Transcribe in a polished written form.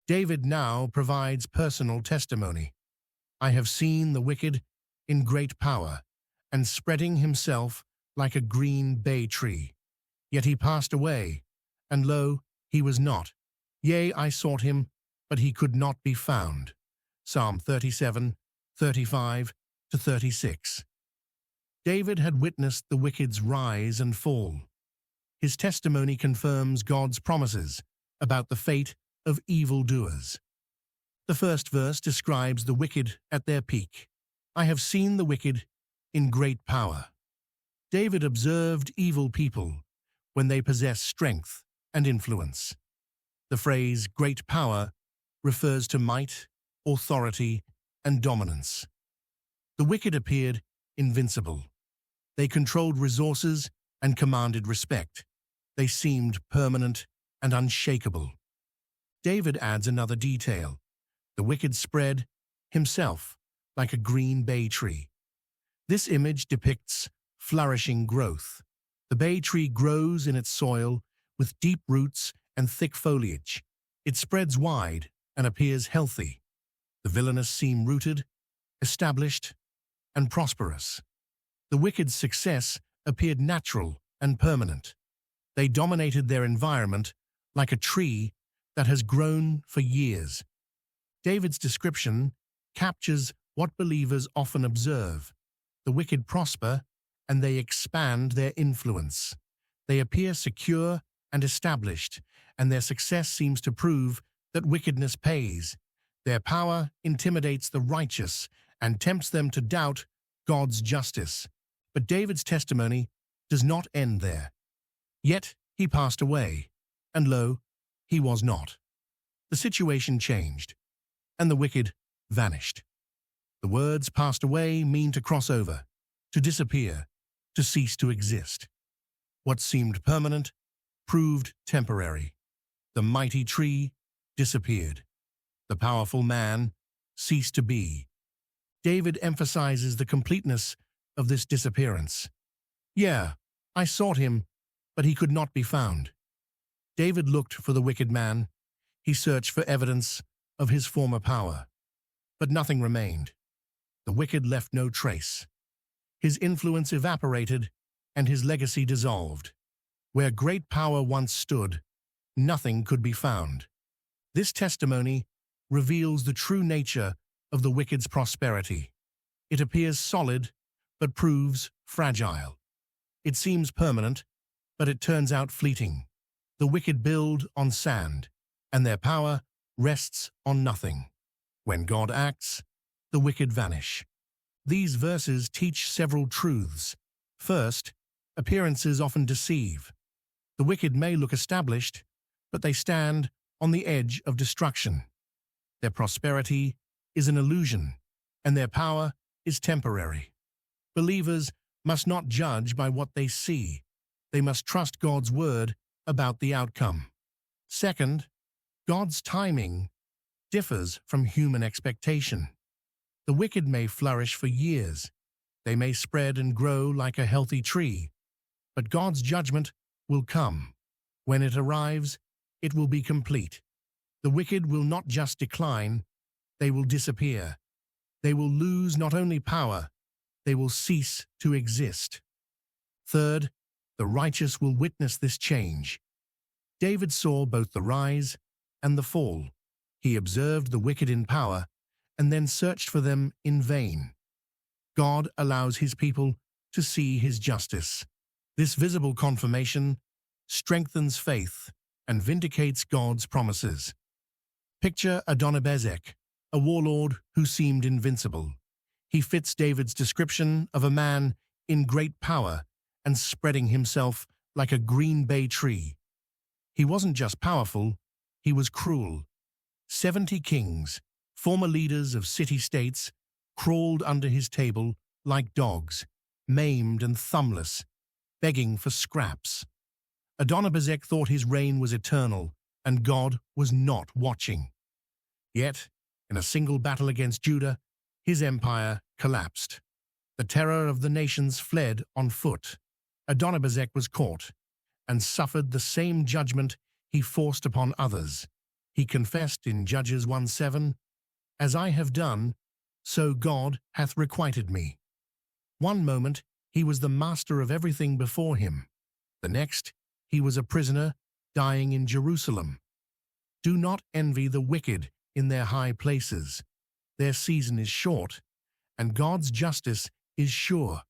David now provides personal testimony. I have seen the wicked in great power, and spreading himself like a green bay tree. Yet he passed away, and lo, he was not. Yea, I sought him, but he could not be found. Psalm 37:35-36. David had witnessed the wicked's rise and fall. His testimony confirms God's promises about the fate of evildoers. The first verse describes the wicked at their peak. I have seen the wicked in great power. David observed evil people when they possess strength and influence. The phrase great power refers to might, authority, and dominance. The wicked appeared invincible. They controlled resources and commanded respect. They seemed permanent and unshakable. David adds another detail. The wicked spread himself like a green bay tree. This image depicts flourishing growth. The bay tree grows in its soil with deep roots and thick foliage. It spreads wide and appears healthy. The villainous seem rooted, established, and prosperous. The wicked's success appeared natural and permanent. They dominated their environment like a tree that has grown for years. David's description captures what believers often observe. The wicked prosper, and they expand their influence. They appear secure and established, and their success seems to prove that wickedness pays. Their power intimidates the righteous and tempts them to doubt God's justice. But David's testimony does not end there. Yet he passed away, and lo, he was not. The situation changed, and the wicked vanished. The words passed away mean to cross over, to disappear, to cease to exist. What seemed permanent proved temporary. The mighty tree disappeared. The powerful man ceased to be. David emphasizes the completeness of this disappearance. Yeah, I sought him, but he could not be found. David looked for the wicked man. He searched for evidence of his former power. But nothing remained. The wicked left no trace. His influence evaporated, and his legacy dissolved. Where great power once stood, nothing could be found. This testimony reveals the true nature of the wicked's prosperity. It appears solid, but proves fragile. It seems permanent, but it turns out fleeting. The wicked build on sand, and their power rests on nothing. When God acts, the wicked vanish. These verses teach several truths. First, appearances often deceive. The wicked may look established, but they stand on the edge of destruction. Their prosperity is an illusion, and their power is temporary. Believers must not judge by what they see. They must trust God's word about the outcome. Second, God's timing differs from human expectation. The wicked may flourish for years. They may spread and grow like a healthy tree. But God's judgment will come. When it arrives, it will be complete. The wicked will not just decline, they will disappear. They will lose not only power, they will cease to exist. Third, the righteous will witness this change. David saw both the rise and the fall. He observed the wicked in power and then searched for them in vain. God allows his people to see his justice. This visible confirmation strengthens faith and vindicates God's promises. Picture Adonibezek, a warlord who seemed invincible. He fits David's description of a man in great power and spreading himself like a green bay tree. He wasn't just powerful, he was cruel. 70 kings, former leaders of city-states, crawled under his table like dogs, maimed and thumbless, begging for scraps. Adonibezek thought his reign was eternal, and God was not watching. Yet, in a single battle against Judah, his empire collapsed. The terror of the nations fled on foot. Adonibezek was caught, and suffered the same judgment he forced upon others. He confessed in Judges 1:7, "As I have done, so God hath requited me." One moment, he was the master of everything before him. The next, he was a prisoner, dying in Jerusalem. Do not envy the wicked in their high places. Their season is short, and God's justice is sure.